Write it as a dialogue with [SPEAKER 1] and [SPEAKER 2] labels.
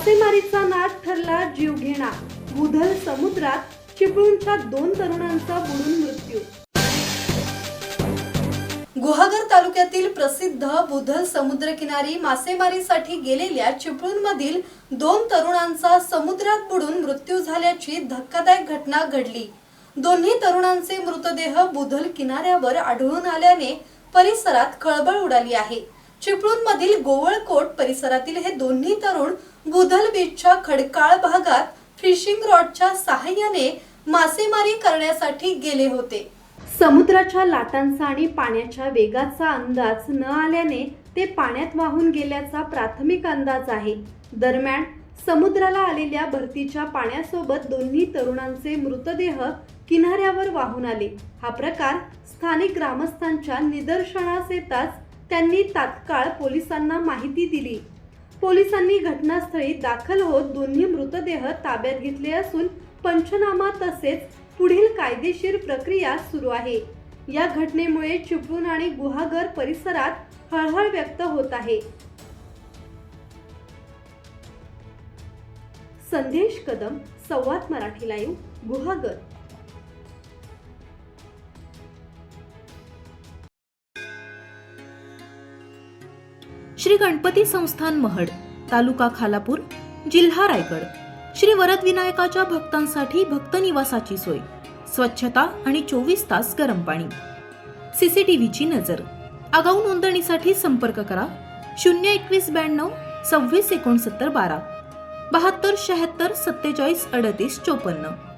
[SPEAKER 1] मासेमारीचा नाद ठरला जीवघेणा, बुधल समुद्रात चिपळूणच्या 2 तरुणांचा बुडून मृत्यू। गुहागर तालुक्यातील प्रसिद्ध बुधल समुद्रकिनारी मासेमारीसाठी गेलेल्या चिपळूणमधील 2 तरुणांचा समुद्रात बुडून मृत्यू झाल्याची धक्कादायक घटना घडली। दोन्ही तरुणांचे मृतदेह बुधल किनाऱ्यावर आढळून आल्याने परिसरात खळबळ उडाली आहे। चिपळूणमधील गोवळकोट परिसरातील हे दोन्ही तरुण बुधल बीचच्या खडकाळ भागात फिशिंग रॉडच्या सहाय्याने मासेमारी करण्यासाठी गेले होते। समुद्राच्या लाटांचा आणि पाण्याच्या वेगाचा अंदाज न आल्याने ते पाण्यात वाहून गेल्याचा प्राथमिक अंदाज आहे। दरम्यान समुद्राला आलेल्या भरतीच्या पाण्यासोबत दोन्ही तरुणांचे मृतदेह किनाऱ्यावर वाहून आले। हा प्रकार स्थानिक ग्रामस्थांच्या निदर्शनास येताच त्यांनी तात्काळ पोलिसांना माहिती दिली। पोलिसांनी घटनास्थळी दाखल होत दोन्ही मृतदेह ताब्यात घेतले असून पंचनामा तसेच पुढील कायदेशीर प्रक्रिया सुरू आहे। या घटनेमुळे चिपळूण आणि गुहागर परिसरात हळहळ व्यक्त होत आहे। संदेश कदम, संवाद मराठी लाईव्ह, गुहागर।
[SPEAKER 2] श्री गणपती संस्थान महड, तालुका खालापूर, जिल्हा रायगड। श्री वरद विनायकाच्या भक्तांसाठी भक्त निवासाची सोय, स्वच्छता आणि 24 तास गरम पाणी, सीसीटीव्हीची नजर। आगाऊ नोंदणीसाठी संपर्क करा 02192 26 69 12 72 76 47 38 54।